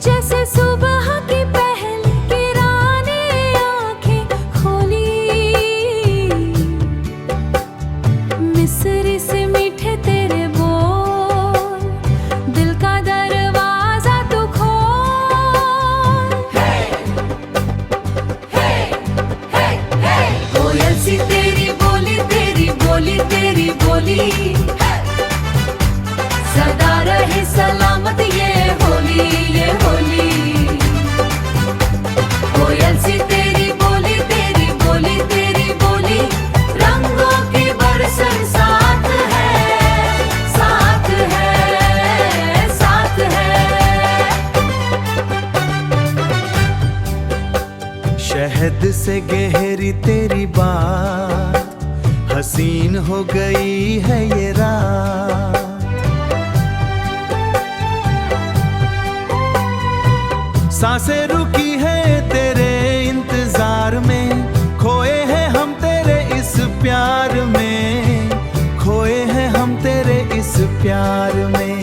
जैसे सुबह की पहली किरणें आंखें खोली, मिस्री से मीठे तेरे बोल, दिल का दरवाजा तू खोल। कोयल सी तेरी बोली, तेरी बोली, तेरी बोली, सदा रहे सलामत ये होली, ये होली। कोयल सी तेरी बोली, तेरी बोली, तेरी बोली, रंगों की बरसन साथ है, साथ है, साथ है। शहद से गहरी तेरी बात, हसीन हो गई है ये रात। सांसें रुकी है तेरे इंतजार में, खोए हैं हम तेरे इस प्यार में, खोए हैं हम तेरे इस प्यार में।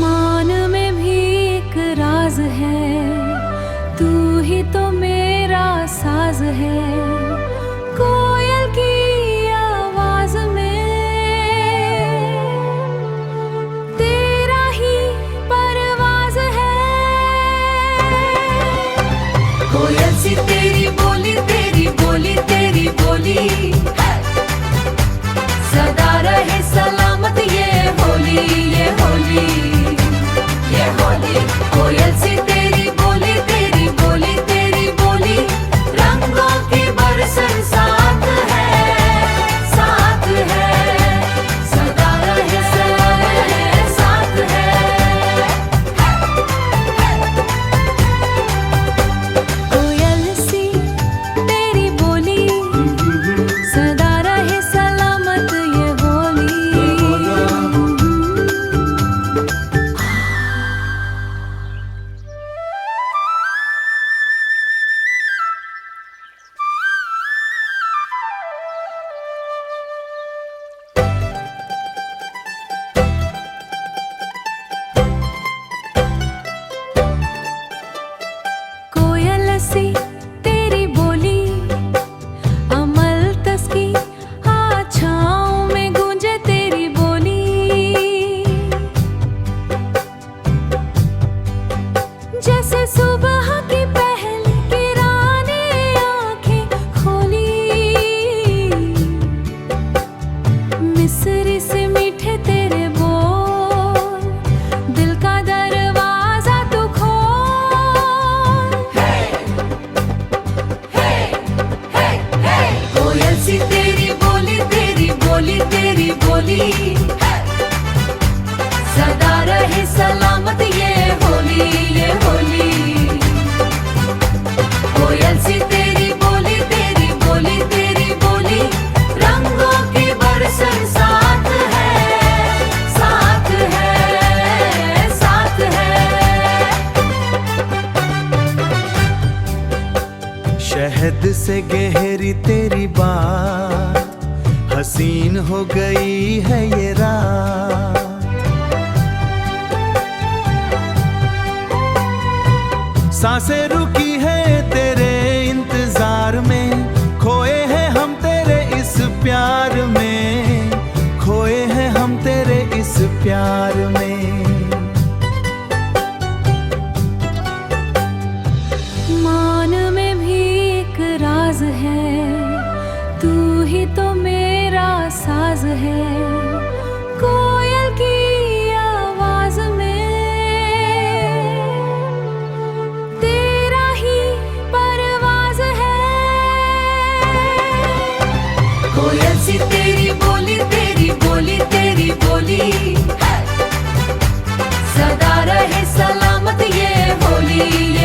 मान में भी एक राज है, तू ही तो मेरा साज है। कोयल की आवाज में तेरा ही परवाज है। कोयल सी तेरी बोली, तेरी बोली, तेरी बोली, सदा रहे सलामत ये होली, ये होली, ये होली। कोयल सी तेरी बोली, तेरी बोली, तेरी बोली, रंगों की बरसन साथ है, साथ है, सदा रहे साथ है। कोयल सी तेरी बोली, सदा रहे सलामत ये होली। कोयल सी तेरी बोली, अमल तस्की आँछाओं में गूंजे तेरी बोली। जैसे सुबह की पहली किरणें आंखें खोली, मिस्री से मीठे तेरे बोल, दिल का दरवाजा तू खोल। कोयल सी तेरी बोली, तेरी बोली, तेरी बोली, सदा रहे सलामत ये होली, ये होली। कोयल सी तेरी बोली, तेरी बोली, तेरी बोली, रंगों की बरसन साथ है, साथ है, साथ है। शहद से गहरी तेरी बात, हसीन हो गई है ये रात। सांसें रुकी है तेरे इंतजार में, खोए हैं हम तेरे इस प्यार में, खोए हैं हम तेरे इस प्यार में। मान में भी एक राज है, तू ही तो मेरा साज है। कोयल की आवाज में तेरा ही परवाज है। कोयल सी तेरी बोली, तेरी बोली, तेरी बोली, सदा रहे सलामत ये होली।